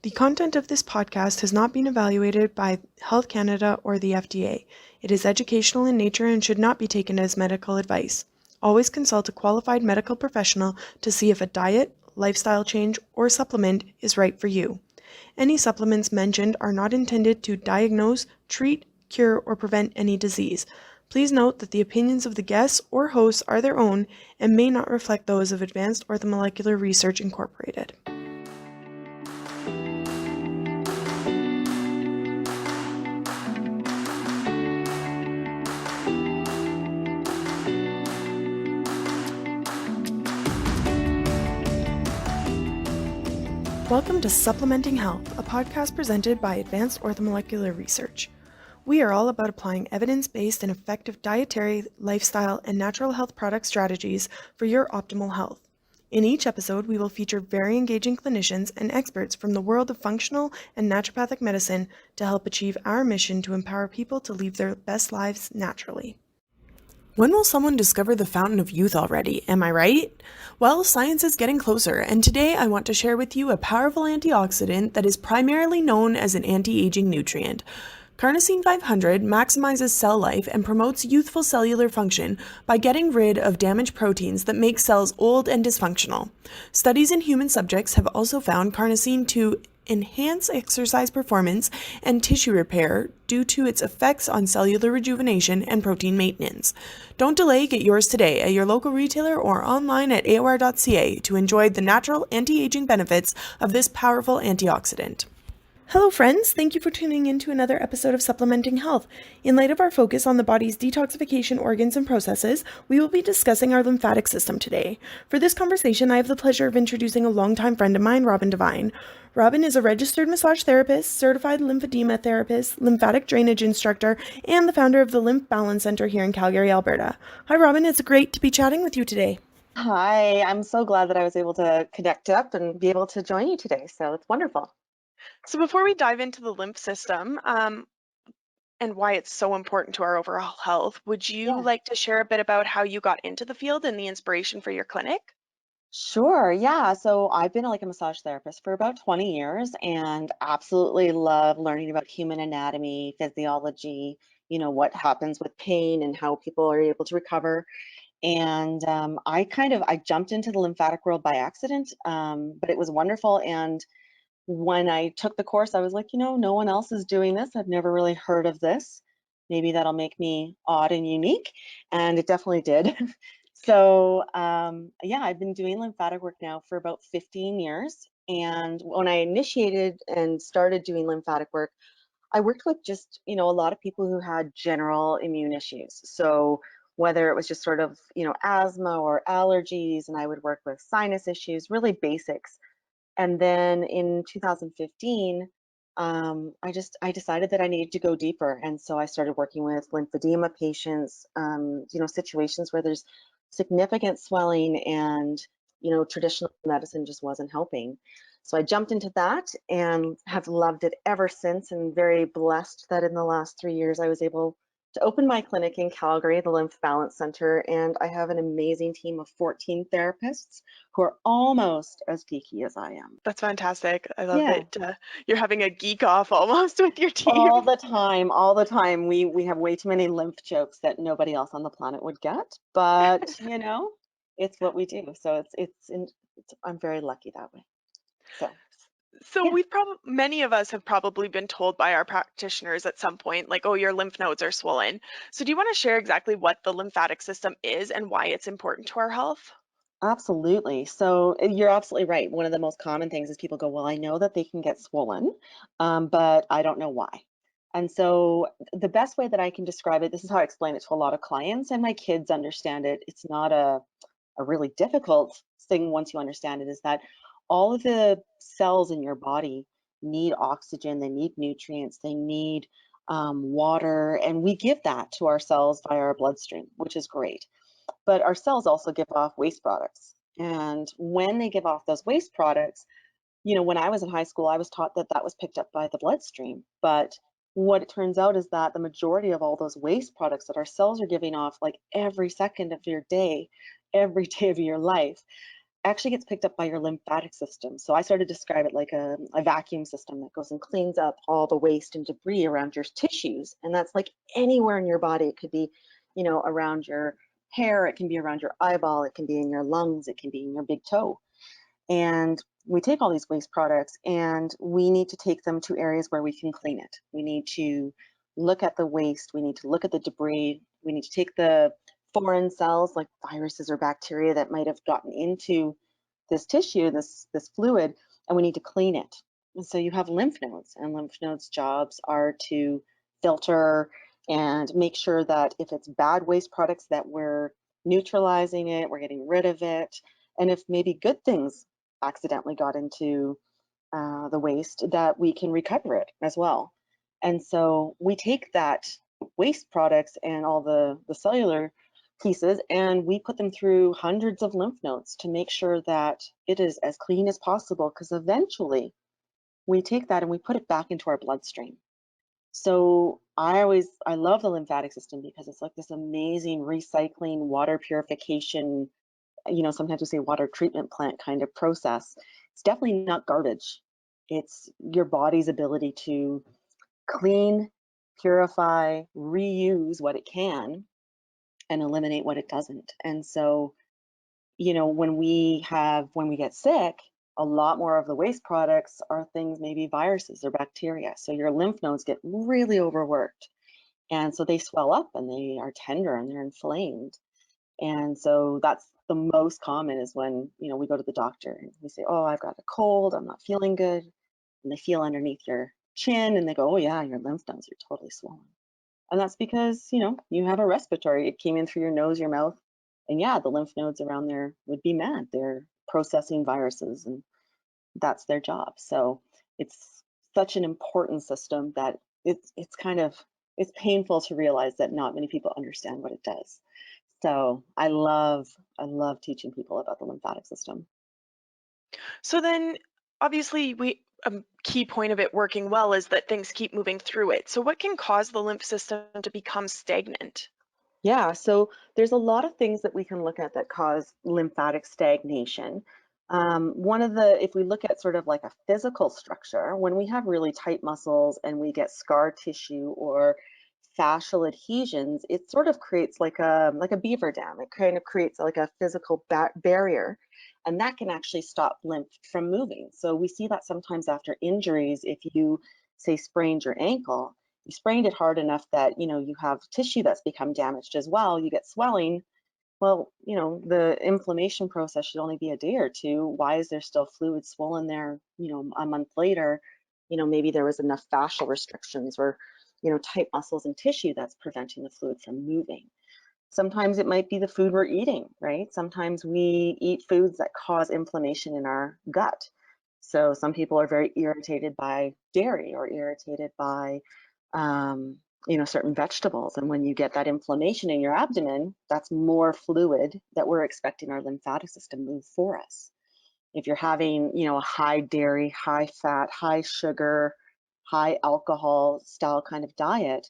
The content of this podcast has not been evaluated by Health Canada or the FDA. It is educational in nature and should not be taken as medical advice. Always consult a qualified medical professional to see if a diet, lifestyle change, or supplement is right for you. Any supplements mentioned are not intended to diagnose, treat, cure, or prevent any disease. Please note that the opinions of the guests or hosts are their own and may not reflect those of Advanced Orthomolecular Research Incorporated. Welcome to Supplementing Health, a podcast presented by Advanced Orthomolecular Research. We are all about applying evidence-based and effective dietary, lifestyle, and natural health product strategies for your optimal health. In each episode, we will feature very engaging clinicians and experts from the world of functional and naturopathic medicine to help achieve our mission to empower people to live their best lives naturally. When will someone discover the fountain of youth already? Am I right? Well, science is getting closer, and today I want to share with you a powerful antioxidant that is primarily known as an anti-aging nutrient. Carnosine 500 maximizes cell life and promotes youthful cellular function by getting rid of damaged proteins that make cells old and dysfunctional. Studies in human subjects have also found carnosine to enhance exercise performance and tissue repair due to its effects on cellular rejuvenation and protein maintenance. Don't delay, get yours today at your local retailer or online at aor.ca to enjoy the natural anti-aging benefits of this powerful antioxidant. Hello friends, thank you for tuning in to another episode of Supplementing Health. In light of our focus on the body's detoxification organs and processes, we will be discussing our lymphatic system today. For this conversation, I have the pleasure of introducing a longtime friend of mine, Robin Devine. Robin is a registered massage therapist, certified lymphedema therapist, lymphatic drainage instructor, and the founder of the Lymph Balance Center here in Calgary, Alberta. Hi Robin, it's great to be chatting with you today. Hi, I'm so glad that I was able to connect up and be able to join you today. So it's wonderful. So before we dive into the lymph system, and why it's so important to our overall health, would you Yeah, like to share a bit about how you got into the field and the inspiration for your clinic? sure. Yeah. So I've been like a massage therapist for about 20 years and absolutely love learning about human anatomy, physiology, what happens with pain and how people are able to recover. And I jumped into the lymphatic world by accident, but it was wonderful. And when I took the course, I was like, no one else is doing this. I've never really heard of this. Maybe that'll make me odd and unique. And it definitely did. So, yeah, I've been doing lymphatic work now for about 15 years. And when I initiated and started doing lymphatic work, I worked with just, a lot of people who had general immune issues. So, whether it was just sort of, asthma or allergies, and I would work with sinus issues, really basics. And then in 2015, I decided that I needed to go deeper, and so I started working with lymphedema patients, situations where there's significant swelling, and traditional medicine just wasn't helping. So I jumped into that and have loved it ever since, and very blessed that in the last 3 years I was able to open my clinic in Calgary, the Lymph Balance Center, and I have an amazing team of 14 therapists who are almost as geeky as I am. That's fantastic. I love Yeah, that you're having a geek off almost with your team. all the time, all the time. We have way too many lymph jokes that nobody else on the planet would get, but it's what we do. So I'm very lucky that way. So So yeah. we've probably many of us have probably been told by our practitioners at some point, like, oh, your lymph nodes are swollen. So do you want to share exactly what the lymphatic system is and why it's important to our health? Absolutely. So you're absolutely right. One of the most common things is people go, well, I know that they can get swollen, but I don't know why. And so the best way that I can describe it, this is how I explain it to a lot of clients, and my kids understand it. It's not a really difficult thing once you understand it, is that all of the cells in your body need oxygen, they need nutrients, they need water, and we give that to our cells via our bloodstream, which is great. But our cells also give off waste products. And when they give off those waste products, when I was in high school, I was taught that that was picked up by the bloodstream. But what it turns out is that the majority of all those waste products that our cells are giving off, like every second of your day, every day of your life, actually gets picked up by your lymphatic system. So I sort of describe it like a vacuum system that goes and cleans up all the waste and debris around your tissues. And that's like anywhere in your body. It could be, around your hair, it can be around your eyeball, it can be in your lungs, it can be in your big toe. And we take all these waste products and we need to take them to areas where we can clean it. We need to look at the waste, we need to look at the debris, we need to take the foreign cells like viruses or bacteria that might have gotten into this tissue, this fluid, and we need to clean it. And so you have lymph nodes, and lymph nodes' jobs are to filter and make sure that if it's bad waste products that we're neutralizing it, we're getting rid of it, and if maybe good things accidentally got into the waste, that we can recover it as well. And so we take that waste products and all the cellular pieces and we put them through hundreds of lymph nodes to make sure that it is as clean as possible, because eventually we take that and we put it back into our bloodstream. So I love the lymphatic system because it's like this amazing recycling, water purification, sometimes we say water treatment plant kind of process. It's definitely not garbage. It's your body's ability to clean, purify, reuse what it can, and eliminate what it doesn't. And so, when we get sick, a lot more of the waste products are things, maybe viruses or bacteria. So your lymph nodes get really overworked. And so they swell up and they are tender and they're inflamed. And so that's the most common is when, we go to the doctor and we say, oh, I've got a cold, I'm not feeling good. And they feel underneath your chin and they go, oh yeah, your lymph nodes are totally swollen. And that's because, you have a respiratory, it came in through your nose, your mouth. And yeah, the lymph nodes around there would be mad. They're processing viruses and that's their job. So it's such an important system that it's painful to realize that not many people understand what it does. So I love teaching people about the lymphatic system. So then, obviously, a key point of it working well is that things keep moving through it. So what can cause the lymph system to become stagnant? Yeah, so there's a lot of things that we can look at that cause lymphatic stagnation. If we look at sort of like a physical structure, when we have really tight muscles and we get scar tissue or fascial adhesions, it sort of creates like a beaver dam. It kind of creates like a physical barrier, and that can actually stop lymph from moving. So we see that sometimes after injuries, if you say sprained your ankle, you sprained it hard enough that you have tissue that's become damaged as well, you get swelling. Well, the inflammation process should only be a day or two. Why is there still fluid swollen there a month later? Maybe there was enough fascial restrictions or tight muscles and tissue that's preventing the fluid from moving. Sometimes it might be the food we're eating, right? Sometimes we eat foods that cause inflammation in our gut. So some people are very irritated by dairy or irritated by um, certain vegetables. And when you get that inflammation in your abdomen, that's more fluid that we're expecting our lymphatic system move for us. If you're having, a high dairy, high fat, high sugar, high alcohol style kind of diet,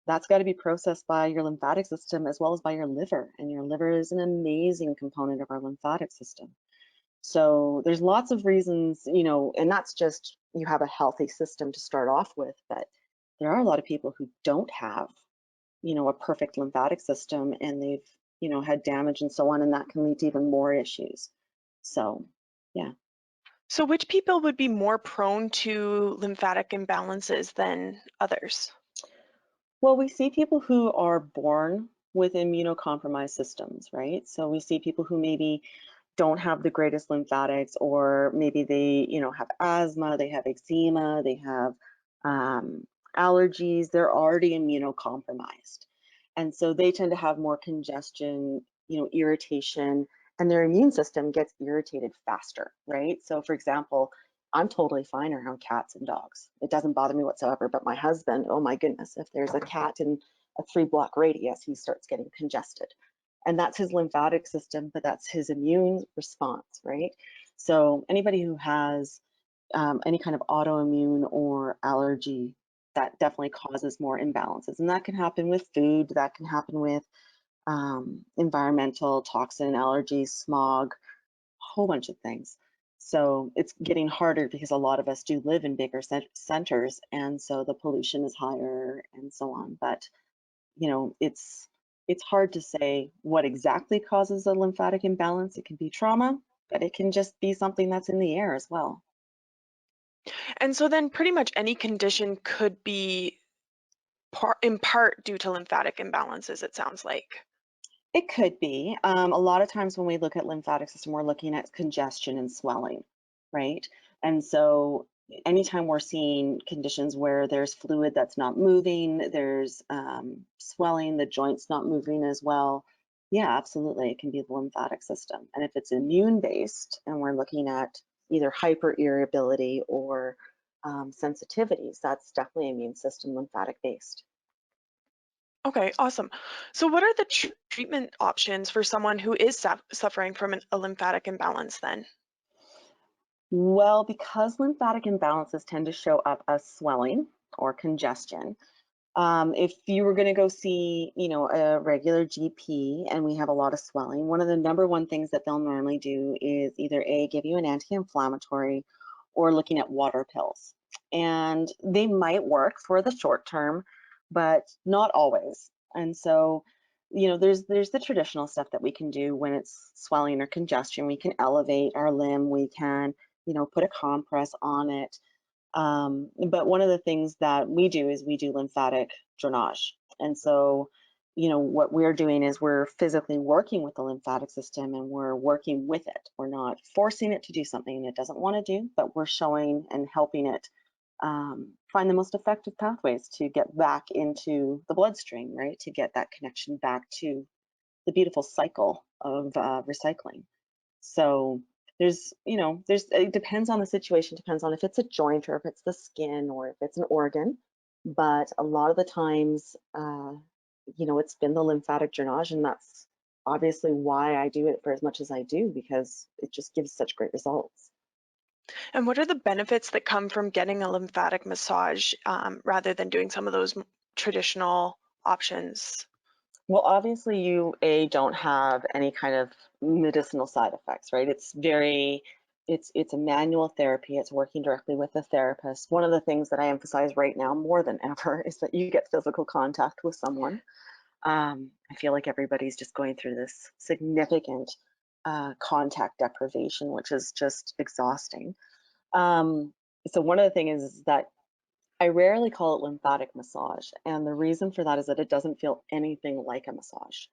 that's got to be processed by your lymphatic system as well as by your liver. And your liver is an amazing component of our lymphatic system. So there's lots of reasons, and that's just you have a healthy system to start off with, but there are a lot of people who don't have, a perfect lymphatic system and they've, had damage and so on, and that can lead to even more issues. So, yeah. So which people would be more prone to lymphatic imbalances than others? Well, we see people who are born with immunocompromised systems, right? So we see people who maybe don't have the greatest lymphatics, or maybe they, have asthma, they have eczema, they have allergies, they're already immunocompromised. And so they tend to have more congestion, irritation, and their immune system gets irritated faster, right? So for example, I'm totally fine around cats and dogs. It doesn't bother me whatsoever, but my husband, oh my goodness, if there's a cat in a 3-block radius, he starts getting congested. And that's his lymphatic system, but that's his immune response, right? So anybody who has any kind of autoimmune or allergy, that definitely causes more imbalances. And that can happen with food, that can happen with environmental toxin allergies, smog, whole bunch of things. So it's getting harder because a lot of us do live in bigger centers, and so the pollution is higher and so on. But it's hard to say what exactly causes a lymphatic imbalance. It can be trauma, but it can just be something that's in the air as well. And so then pretty much any condition could be in part due to lymphatic imbalances, it sounds like. It could be. A lot of times when we look at lymphatic system, we're looking at congestion and swelling, right? And so anytime we're seeing conditions where there's fluid that's not moving, there's swelling, the joint's not moving as well, yeah, absolutely, it can be the lymphatic system. And if it's immune based and we're looking at either hyper irritability or sensitivities, that's definitely immune system lymphatic based. Okay, awesome. So what are the treatment options for someone who is suffering from a lymphatic imbalance then? Well, because lymphatic imbalances tend to show up as swelling or congestion, if you were going to go see, a regular GP and we have a lot of swelling, one of the number one things that they'll normally do is either A, give you an anti-inflammatory or looking at water pills. And they might work for the short term, but not always. And so, there's the traditional stuff that we can do when it's swelling or congestion. We can elevate our limb, we can, put a compress on it, but one of the things that we do is we do lymphatic drainage. And so, what we're doing is we're physically working with the lymphatic system and we're working with it. We're not forcing it to do something it doesn't want to do, but we're showing and helping it find the most effective pathways to get back into the bloodstream, right? To get that connection back to the beautiful cycle of recycling. So it depends on the situation, depends on if it's a joint or if it's the skin or if it's an organ. But a lot of the times, it's been the lymphatic drainage, and that's obviously why I do it for as much as I do, because it just gives such great results. And what are the benefits that come from getting a lymphatic massage rather than doing some of those traditional options? Well, obviously, you don't have any kind of medicinal side effects, right? It's a manual therapy. It's working directly with the therapist. One of the things that I emphasize right now more than ever is that you get physical contact with someone. I feel like everybody's just going through this significant contact deprivation, which is just exhausting. Um, so one of the things is that I rarely call it lymphatic massage, and the reason for that is that it doesn't feel anything like a massage.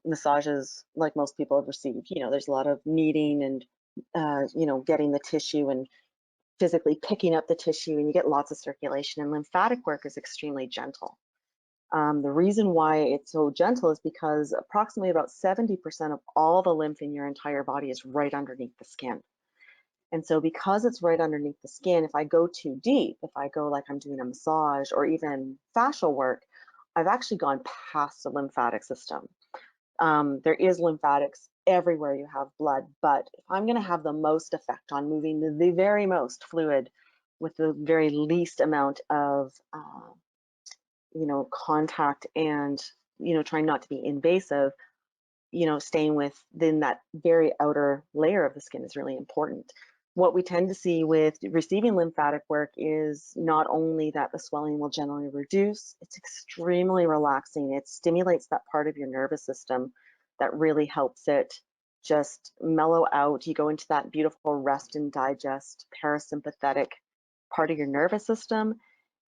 Massages, like most people have received, there's a lot of kneading and getting the tissue and physically picking up the tissue, and you get lots of circulation. And lymphatic work is extremely gentle. The reason why it's so gentle is because approximately about 70% of all the lymph in your entire body is right underneath the skin. And so because it's right underneath the skin, if I go too deep, if I go like I'm doing a massage or even fascial work, I've actually gone past the lymphatic system. There is lymphatics everywhere you have blood, but if I'm going to have the most effect on moving the very most fluid with the very least amount of contact and trying not to be invasive, staying within that very outer layer of the skin is really important. What we tend to see with receiving lymphatic work is not only that the swelling will generally reduce, it's extremely relaxing. It stimulates that part of your nervous system that really helps it just mellow out. You go into that beautiful rest and digest parasympathetic part of your nervous system,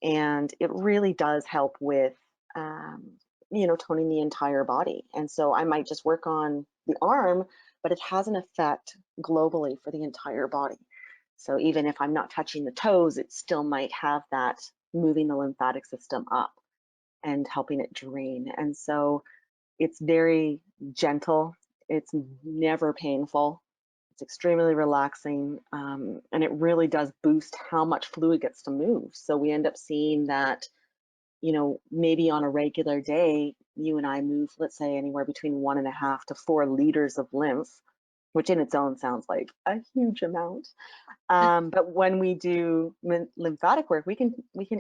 and it really does help with toning the entire body. And so I might just work on the arm, but it has an effect globally for the entire body. So even if I'm not touching the toes, it still might have that moving the lymphatic system up and helping it drain. And so it's very gentle, it's never painful, it's extremely relaxing, and it really does boost how much fluid gets to move. So we end up seeing that, maybe on a regular day, you and I move, let's say, anywhere between 1.5 to 4 liters of lymph, which in its own sounds like a huge amount. But when we do lymphatic work, we can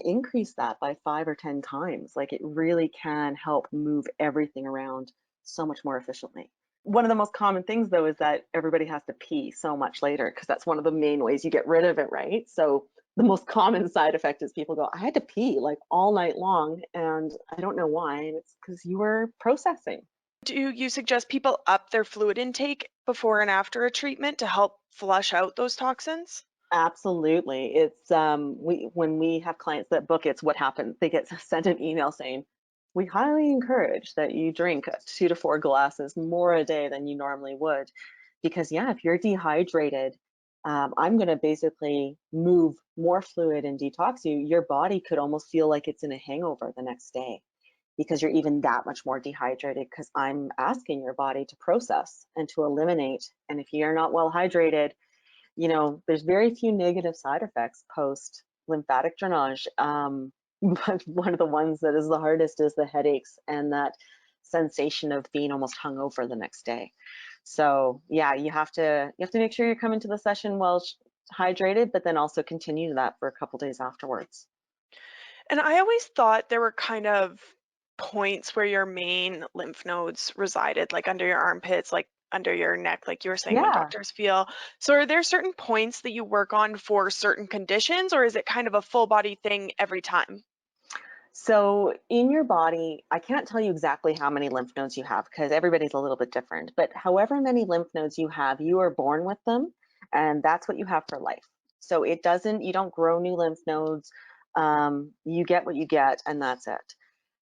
increase that by 5 or 10 times. Like it really can help move everything around so much more efficiently. One of the most common things though is that everybody has to pee so much later because that's one of the main ways you get rid of it, right? So the most common side effect is people go, I had to pee like all night long and I don't know why. And it's because you were processing. Do you suggest people up their fluid intake before and after a treatment to help flush out those toxins? Absolutely. It's we when we have clients that book, it's what happens. They get sent an email saying, we highly encourage that you drink 2 to 4 glasses more a day than you normally would. Because yeah, if you're dehydrated, I'm gonna basically move more fluid and detox you. Your body could almost feel like it's in a hangover the next day because you're even that much more dehydrated because I'm asking your body to process and to eliminate. And if you're not well hydrated, there's very few negative side effects post lymphatic drainage. But one of the ones that is the hardest is the headaches and that sensation of being almost hungover the next day. So yeah, you have to make sure you're coming to the session well hydrated, but then also continue that for a couple days afterwards. And I always thought there were kind of points where your main lymph nodes resided, like under your armpits, like under your neck, like you were saying when Yeah. doctors feel. So are there certain points that you work on for certain conditions, or is it kind of a full body thing every time? So in your body, I can't tell you exactly how many lymph nodes you have because everybody's a little bit different, but however many lymph nodes you have, you are born with them and that's what you have for life. So you don't grow new lymph nodes. You get what you get and that's it.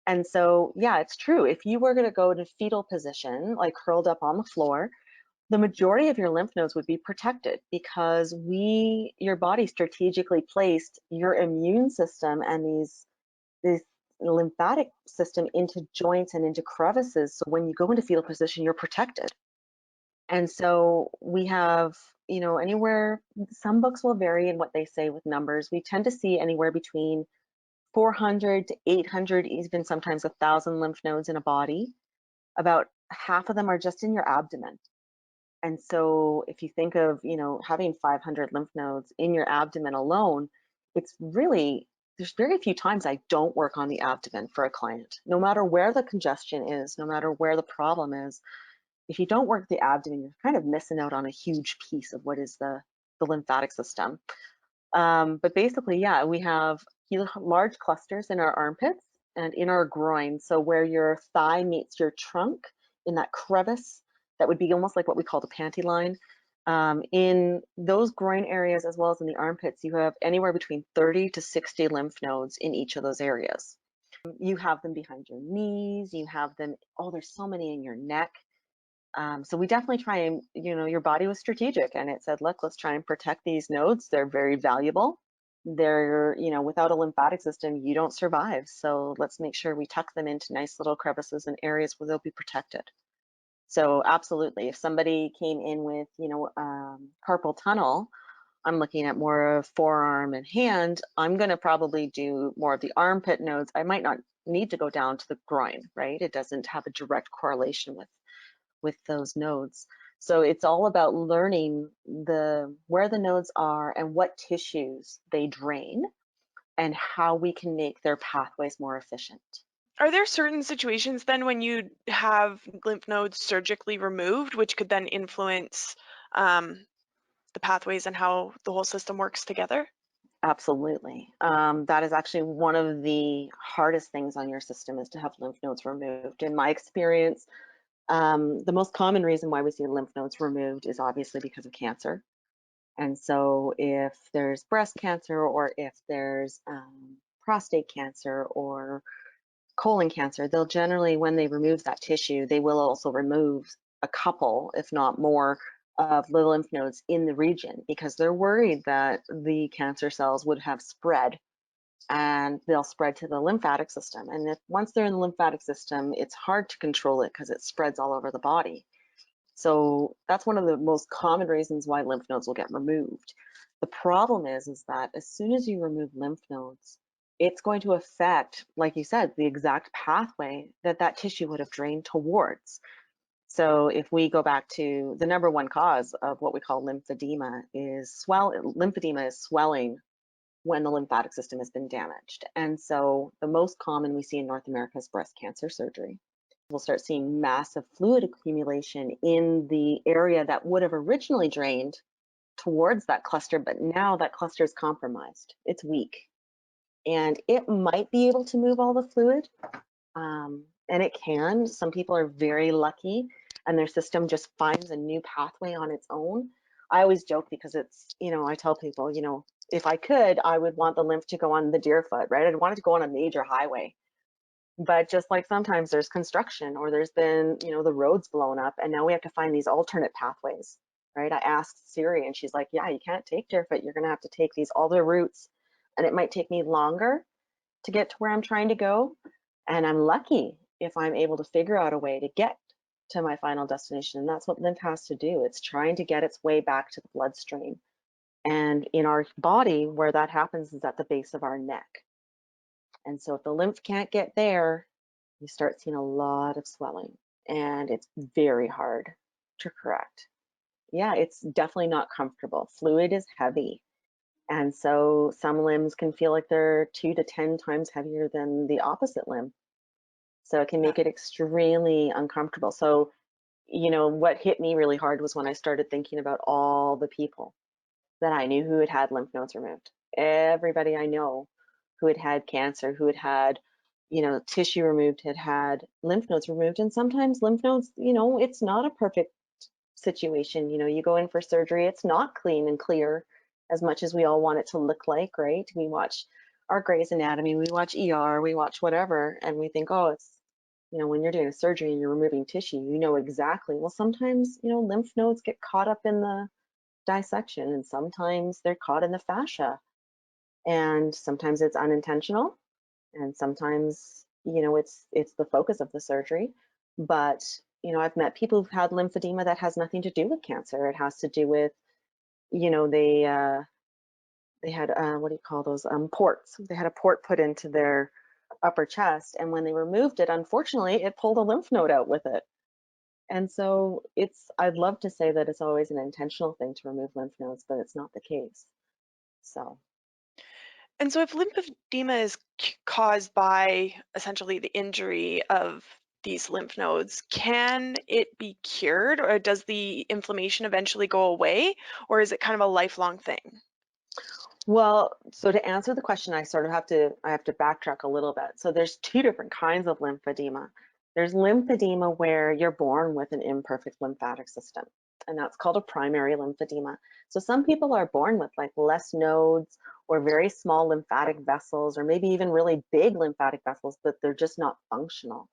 And so, yeah, it's true. If you were going to go into fetal position, like curled up on the floor, the majority of your lymph nodes would be protected because your body strategically placed your immune system and this lymphatic system into joints and into crevices. So when you go into fetal position, you're protected. And so we have, anywhere, some books will vary in what they say with numbers. We tend to see anywhere between 400 to 800, even sometimes 1,000 lymph nodes in a body. About half of them are just in your abdomen. And so if you think of, having 500 lymph nodes in your abdomen alone, it's really, there's very few times I don't work on the abdomen for a client. No matter where the congestion is, no matter where the problem is, if you don't work the abdomen, you're kind of missing out on a huge piece of what is the lymphatic system. But basically, yeah, we have large clusters in our armpits and in our groin. So where your thigh meets your trunk in that crevice, that would be almost like what we call the panty line. In those groin areas, as well as in the armpits, you have anywhere between 30 to 60 lymph nodes in each of those areas. You have them behind your knees, you have them, oh, there's so many in your neck. So we definitely try and, your body was strategic and it said, look, let's try and protect these nodes. They're very valuable. They're, without a lymphatic system, you don't survive. So let's make sure we tuck them into nice little crevices and areas where they'll be protected. So absolutely, if somebody came in with, carpal tunnel, I'm looking at more of forearm and hand, I'm going to probably do more of the armpit nodes. I might not need to go down to the groin, right? It doesn't have a direct correlation with those nodes. So it's all about learning where the nodes are and what tissues they drain and how we can make their pathways more efficient. Are there certain situations then when you have lymph nodes surgically removed, which could then influence um, the pathways and how the whole system works together? Absolutely. That is actually one of the hardest things on your system is to have lymph nodes removed. In my experience, the most common reason why we see lymph nodes removed is obviously because of cancer. And so if there's breast cancer or if there's prostate cancer or colon cancer, they'll generally, when they remove that tissue, they will also remove a couple, if not more, of the lymph nodes in the region because they're worried that the cancer cells would have spread and they'll spread to the lymphatic system. And if once they're in the lymphatic system, it's hard to control it because it spreads all over the body. So that's one of the most common reasons why lymph nodes will get removed. The problem is that as soon as you remove lymph nodes, it's going to affect, like you said, the exact pathway that tissue would have drained towards. So if we go back to the number one cause of what we call lymphedema lymphedema is swelling when the lymphatic system has been damaged. And so the most common we see in North America is breast cancer surgery. we'll start seeing massive fluid accumulation in the area that would have originally drained towards that cluster, but now that cluster is compromised. It's weak. And it might be able to move all the fluid, and it can. Some people are very lucky and their system just finds a new pathway on its own. I always joke because it's, I tell people, if I could, I would want the lymph to go on the deer foot, right? I'd want it to go on a major highway. But just like sometimes there's construction or there's been, the roads blown up and now we have to find these alternate pathways, right? I asked Siri and she's like, yeah, you can't take deerfoot. You're going to have to take these other routes and it might take me longer to get to where I'm trying to go. And I'm lucky if I'm able to figure out a way to get to my final destination. And that's what lymph has to do. It's trying to get its way back to the bloodstream. And in our body, where that happens is at the base of our neck. And so if the lymph can't get there, you start seeing a lot of swelling and it's very hard to correct. Yeah, it's definitely not comfortable. Fluid is heavy. And so some limbs can feel like they're 2 to 10 times heavier than the opposite limb. So it can make it extremely uncomfortable. So, what hit me really hard was when I started thinking about all the people that I knew who had had lymph nodes removed. Everybody I know who had had cancer, who had had, tissue removed, had had lymph nodes removed. And sometimes lymph nodes, it's not a perfect situation. You go in for surgery, it's not clean and clear as much as we all want it to look like, right? We watch our Grey's Anatomy, we watch ER, we watch whatever, and we think, oh, it's, when you're doing a surgery and you're removing tissue, you know exactly. Well, sometimes, lymph nodes get caught up in the dissection and sometimes they're caught in the fascia and sometimes it's unintentional and sometimes, it's the focus of the surgery. But, I've met people who've had lymphedema that has nothing to do with cancer. It has to do with, they had what do you call those ports? They had a port put into their upper chest, and when they removed it, unfortunately, it pulled a lymph node out with it. And so I'd love to say that it's always an intentional thing to remove lymph nodes, but it's not the case. So. And so if lymphedema is caused by essentially the injury of these lymph nodes, can it be cured or does the inflammation eventually go away or is it kind of a lifelong thing? Well, so to answer the question, I have to backtrack a little bit. So there's two different kinds of lymphedema. There's lymphedema where you're born with an imperfect lymphatic system, and that's called a primary lymphedema. So some people are born with like less nodes or very small lymphatic vessels, or maybe even really big lymphatic vessels, but they're just not functional.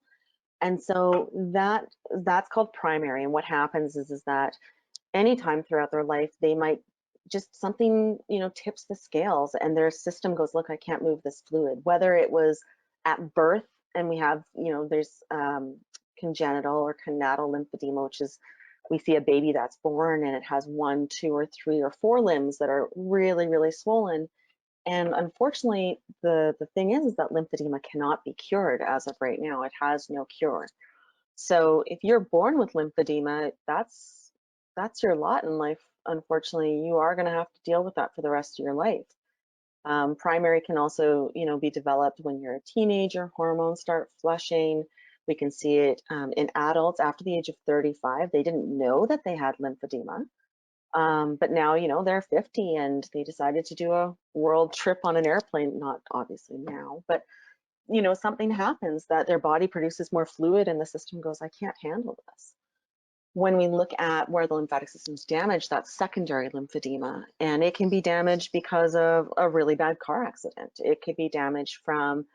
And so that's called primary. And what happens is that anytime throughout their life, they might just something, tips the scales and their system goes, look, I can't move this fluid, whether it was at birth and we have, there's congenital or conatal lymphedema, which is we see a baby that's born and it has 1, 2, or 3 or 4 limbs that are really, really swollen. And unfortunately, the thing is that lymphedema cannot be cured as of right now. It has no cure. So if you're born with lymphedema, that's your lot in life. Unfortunately, you are going to have to deal with that for the rest of your life. Primary can also, be developed when you're a teenager. Hormones start flushing. We can see it in adults after the age of 35. They didn't know that they had lymphedema, but now, they're 50 and they decided to do a world trip on an airplane. Not obviously now, but something happens that their body produces more fluid and the system goes, I can't handle this. When we look at where the lymphatic system is damaged, that's secondary lymphedema. And it can be damaged because of a really bad car accident. It could be damaged from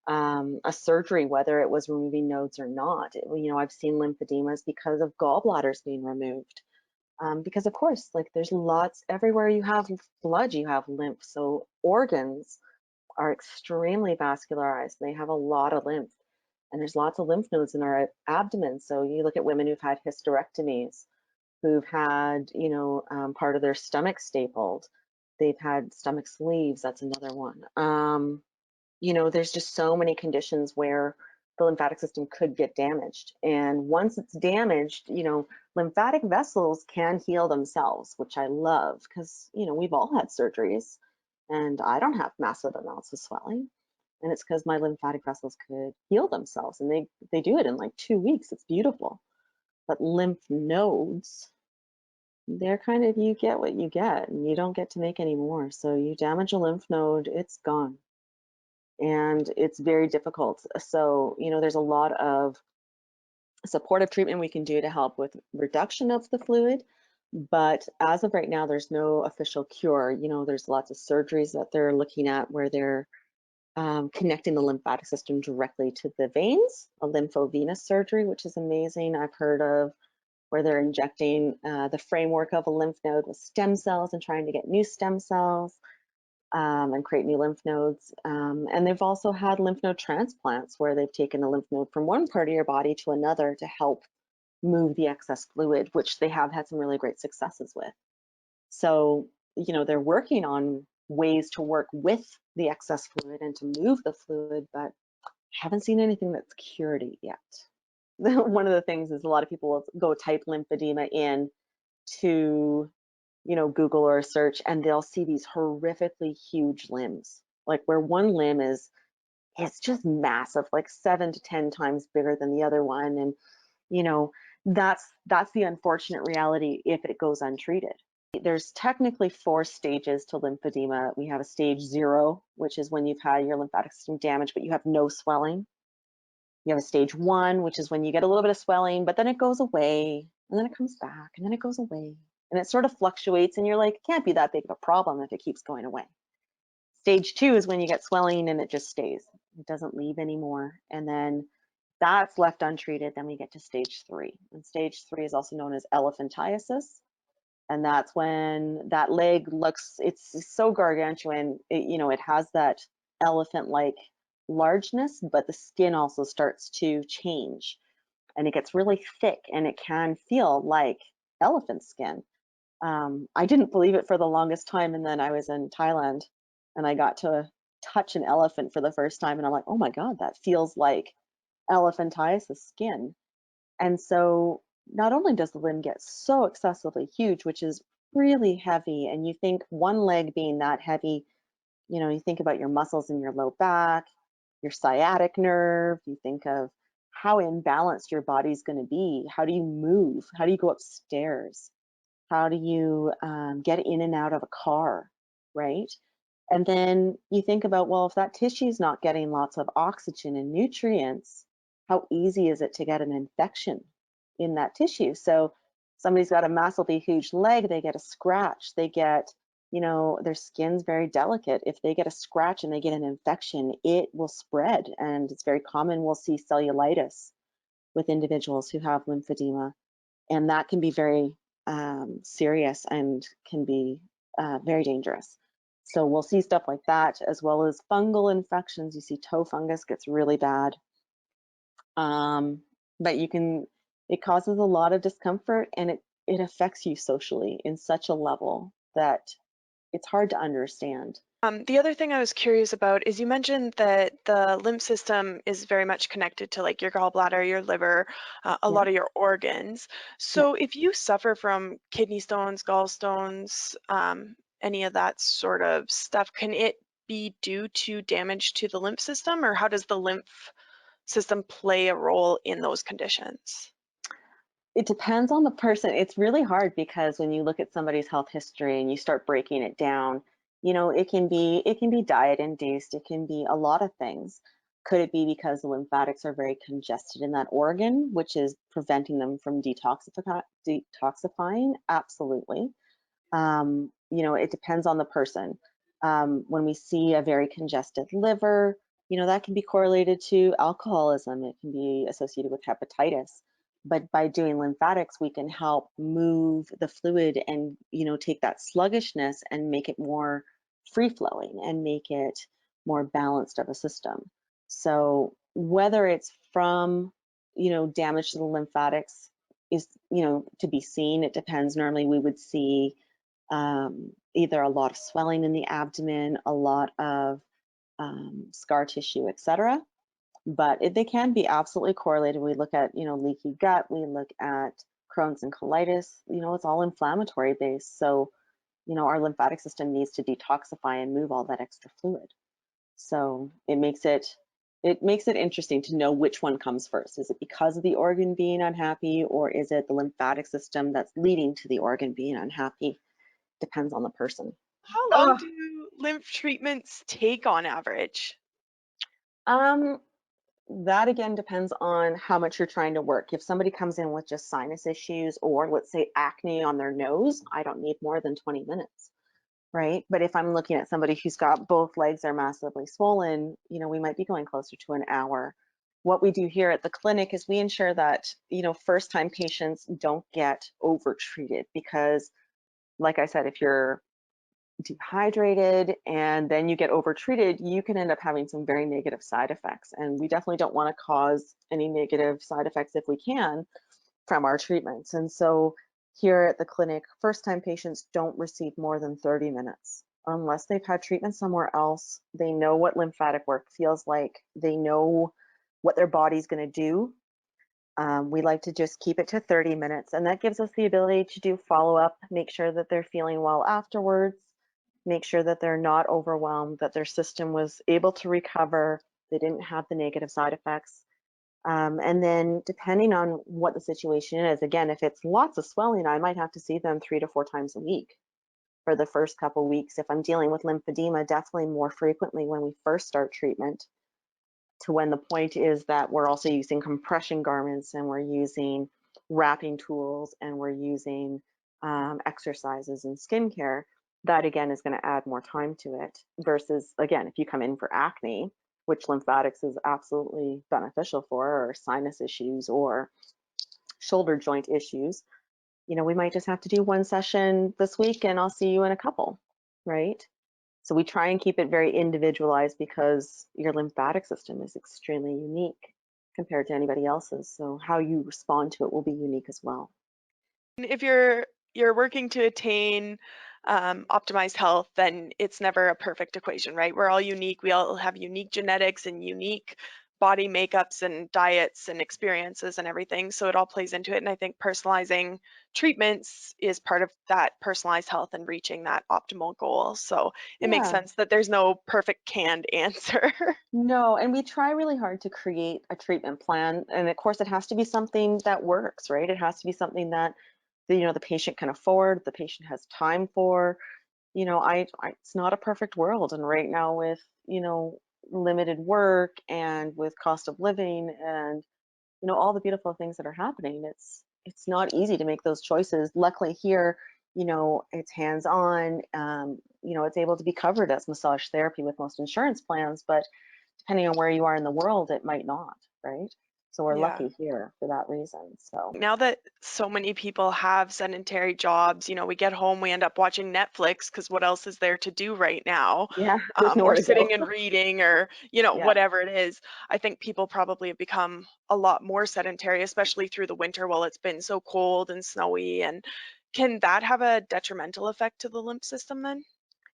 a surgery, whether it was removing nodes or not. I've seen lymphedemas because of gallbladders being removed. Because of course, like there's lots, everywhere you have blood, you have lymph. So organs are extremely vascularized. They have a lot of lymph. And there's lots of lymph nodes in our abdomen. So you look at women who've had hysterectomies, who've had, part of their stomach stapled. They've had stomach sleeves. That's another one. There's just so many conditions where the lymphatic system could get damaged. And once it's damaged, lymphatic vessels can heal themselves, which I love because, we've all had surgeries and I don't have massive amounts of swelling. And it's because my lymphatic vessels could heal themselves, and they do it in like 2 weeks. It's beautiful. But lymph nodes, they're kind of, you get what you get, and you don't get to make any more. So you damage a lymph node, it's gone. And it's very difficult. So, there's a lot of supportive treatment we can do to help with reduction of the fluid. But as of right now, there's no official cure. There's lots of surgeries that they're looking at where they're connecting the lymphatic system directly to the veins, a lymphovenous surgery, which is amazing. I've heard of where they're injecting the framework of a lymph node with stem cells and trying to get new stem cells and create new lymph nodes. And they've also had lymph node transplants where they've taken a lymph node from one part of your body to another to help move the excess fluid, which they have had some really great successes with. So, they're working on ways to work with the excess fluid and to move the fluid, but haven't seen anything that's cured it yet. One of the things is a lot of people will go type lymphedema in to, Google or search, and they'll see these horrifically huge limbs, like where one limb is, it's just massive, like 7 to 10 times bigger than the other one. And, you know, that's the unfortunate reality if it goes untreated. There's technically 4 stages to lymphedema. We have a stage 0, which is when you've had your lymphatic system damaged, but you have no swelling. You have a stage 1, which is when you get a little bit of swelling, but then it goes away, and then it comes back, and then it goes away. And it sort of fluctuates, and you're like, it can't be that big of a problem if it keeps going away. Stage 2 is when you get swelling and it just stays. It doesn't leave anymore. And then that's left untreated. Then we get to stage 3. And stage 3 is also known as elephantiasis. And that's when that leg looks, it's so gargantuan, it has that elephant-like largeness, but the skin also starts to change and it gets really thick and it can feel like elephant skin. I didn't believe it for the longest time, and then I was in Thailand and I got to touch an elephant for the first time, and I'm like, oh my God, that feels like elephantiasis skin. And so not only does the limb get so excessively huge, which is really heavy, and you think one leg being that heavy, you think about your muscles in your low back, your sciatic nerve, you think of how imbalanced your body's going to be. How do you move? How do you go upstairs? How do you get in and out of a car, right? And then you think about, well, if that tissue is not getting lots of oxygen and nutrients, how easy is it to get an infection in that tissue? So somebody's got a massively huge leg, they get a scratch, they get, their skin's very delicate. If they get a scratch and they get an infection, it will spread. And it's very common. We'll see cellulitis with individuals who have lymphedema. And that can be very serious and can be very dangerous. So we'll see stuff like that, as well as fungal infections. You see toe fungus gets really bad. But it causes a lot of discomfort, and it affects you socially in such a level that it's hard to understand. The other thing I was curious about is you mentioned that the lymph system is very much connected to like your gallbladder, your liver, a Yeah, lot of your organs. yeah. So if you suffer from kidney stones, gallstones, any of that sort of stuff, can it be due to damage to the lymph system, or how does the lymph system play a role in those conditions? It depends on the person. It's really hard because when you look at somebody's health history and you start breaking it down, it can be diet induced, it can be a lot of things. Could it be because the lymphatics are very congested in that organ, which is preventing them from detoxifying? Absolutely. It depends on the person. When we see a very congested liver, that can be correlated to alcoholism. It can be associated with hepatitis. But by doing lymphatics, we can help move the fluid and, take that sluggishness and make it more free flowing and make it more balanced of a system. So whether it's from, damage to the lymphatics is, to be seen. It depends. Normally we would see either a lot of swelling in the abdomen, a lot of scar tissue, etc. But they can be absolutely correlated. We look at, leaky gut, we look at Crohn's and colitis, it's all inflammatory based. So, our lymphatic system needs to detoxify and move all that extra fluid. So it makes it interesting to know which one comes first. Is it because of the organ being unhappy, or is it the lymphatic system that's leading to the organ being unhappy? Depends on the person. How long Ugh. do lymph treatments take on average? Um, that again depends on how much you're trying to work. If somebody comes in with just sinus issues or let's say acne on their nose, I don't need more than 20 minutes, right? But if I'm looking at somebody who's got both legs are massively swollen, we might be going closer to an hour. What we do here at the clinic is we ensure that, first time patients don't get over treated because, like I said, if you're dehydrated and then you get overtreated, you can end up having some very negative side effects. And we definitely don't want to cause any negative side effects if we can from our treatments. And so here at the clinic, first time patients don't receive more than 30 minutes unless they've had treatment somewhere else. They know what lymphatic work feels like, they know what their body's going to do. We like to just keep it to 30 minutes, and that gives us the ability to do follow up, make sure that they're feeling well afterwards, make sure that they're not overwhelmed, that their system was able to recover, they didn't have the negative side effects. And then, depending on what the situation is, again, if it's lots of swelling, I might have to see them 3 to 4 times a week for the first couple weeks. If I'm dealing with lymphedema, definitely more frequently when we first start treatment to when the point is that we're also using compression garments and we're using wrapping tools and we're using exercises and skincare. That again is going to add more time to it versus, again, if you come in for acne, which lymphatics is absolutely beneficial for, or sinus issues or shoulder joint issues, we might just have to do one session this week and I'll see you in a couple, right? So we try and keep it very individualized because your lymphatic system is extremely unique compared to anybody else's. So how you respond to it will be unique as well. If you're working to attain optimized health, then it's never a perfect equation, right? We're all unique. We all have unique genetics and unique body makeups and diets and experiences and everything. So it all plays into it. And I think personalizing treatments is part of that personalized health and reaching that optimal goal. So it makes Yeah. sense that there's no perfect canned answer. No, and we try really hard to create a treatment plan. And of course, it has to be something that works, right? It has to be something that the patient can afford, the patient has time for. It's not a perfect world, and right now with limited work and with cost of living and all the beautiful things that are happening, it's not easy to make those choices. Luckily here, it's hands on. It's able to be covered as massage therapy with most insurance plans, but depending on where you are in the world, it might not, right? So we're Yeah. lucky here for that reason. So Now that so many people have sedentary jobs, we get home, we end up watching Netflix because what else is there to do right now? yeah, there's nowhere Or to go. sitting and reading, or Yeah. whatever it is. I think people probably have become a lot more sedentary, especially through the winter while it's been so cold and snowy. And can that have a detrimental effect to the lymph system then?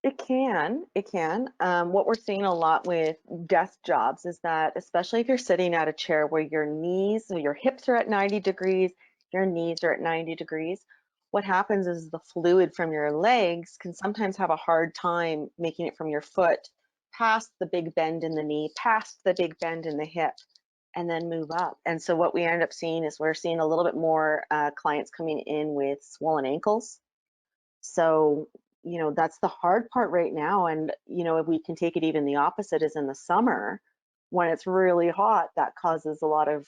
It can. It can. What we're seeing a lot with desk jobs is that, especially if you're sitting at a chair where your knees, so your hips are at 90 degrees, your knees are at 90 degrees, what happens is the fluid from your legs can sometimes have a hard time making it from your foot past the big bend in the knee, past the big bend in the hip, and then move up. And so what we end up seeing is we're seeing a little bit more clients coming in with swollen ankles. So, that's the hard part right now. And, if we can take it even the opposite is in the summer when it's really hot, that causes a lot of,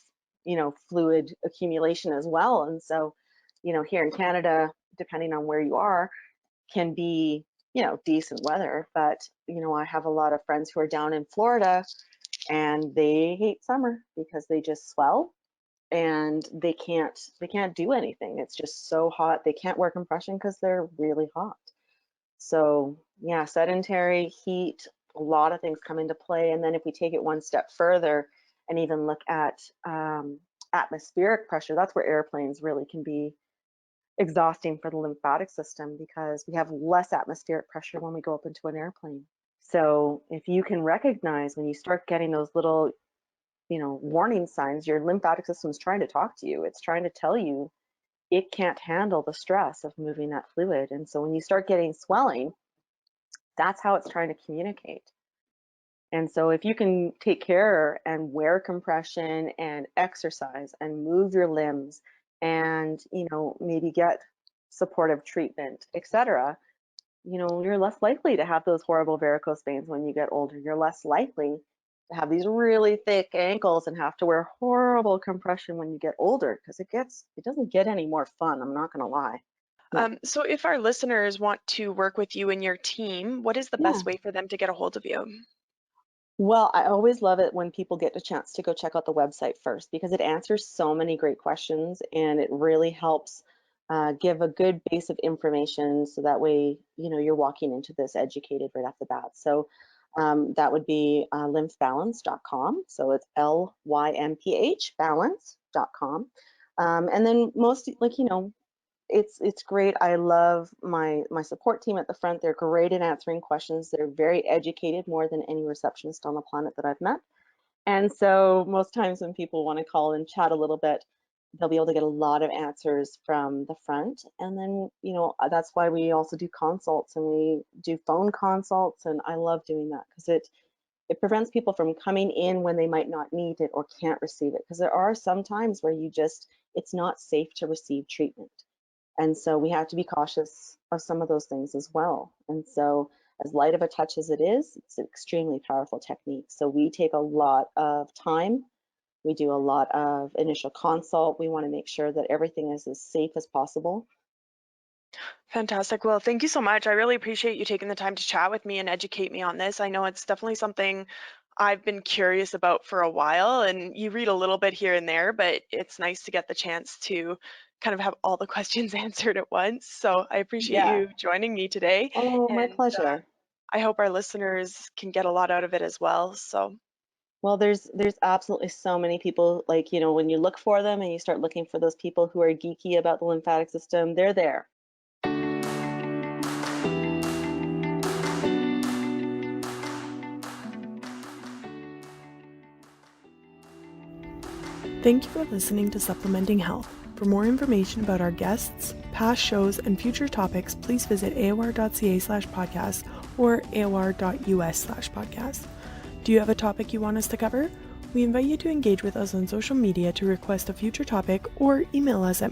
fluid accumulation as well. And so, here in Canada, depending on where you are, can be, decent weather. But, I have a lot of friends who are down in Florida and they hate summer because they just swell and they can't do anything. It's just so hot. They can't wear compression because they're really hot. So, yeah, sedentary, heat, a lot of things come into play. And then if we take it one step further and even look at atmospheric pressure, that's where airplanes really can be exhausting for the lymphatic system because we have less atmospheric pressure when we go up into an airplane. So, if you can recognize when you start getting those little, warning signs, your lymphatic system is trying to talk to you. It's trying to tell you it can't handle the stress of moving that fluid. And so when you start getting swelling, that's how it's trying to communicate. And so if you can take care and wear compression and exercise and move your limbs and, maybe get supportive treatment, etc., you're less likely to have those horrible varicose veins when you get older. You're less likely to have these really thick ankles and have to wear horrible compression when you get older, because it doesn't get any more fun, I'm not going to lie. No. So if our listeners want to work with you and your team, what is the Yeah. best way for them to get a hold of you? Well, I always love it when people get a chance to go check out the website first, because it answers so many great questions and it really helps give a good base of information, so that way, you're walking into this educated right off the bat. So that would be lymphbalance.com. So it's Lymph balance.com. And then most, it's great. I love my support team at the front. They're great at answering questions. They're very educated, more than any receptionist on the planet that I've met. And so most times when people want to call and chat a little bit, they'll be able to get a lot of answers from the front. And then, that's why we also do consults, and we do phone consults. And I love doing that, because it prevents people from coming in when they might not need it or can't receive it. Because there are some times where it's not safe to receive treatment. And so we have to be cautious of some of those things as well. And so, as light of a touch as it is, it's an extremely powerful technique. So we take a lot of time. We do a lot of initial consult. We want to make sure that everything is as safe as possible. Fantastic. Well, thank you so much. I really appreciate you taking the time to chat with me and educate me on this. I know it's definitely something I've been curious about for a while, and you read a little bit here and there, but it's nice to get the chance to kind of have all the questions answered at once. So I appreciate Yeah. you joining me today, Oh, my and pleasure. I hope our listeners can get a lot out of it as well. So Well, there's absolutely so many people, like, when you look for them and you start looking for those people who are geeky about the lymphatic system, they're there. thank you for listening to Supplementing Health. For more information about our guests, past shows, and future topics, please visit aor.ca/podcast or aor.us/podcast. Do you have a topic you want us to cover? We invite you to engage with us on social media to request a future topic, or email us at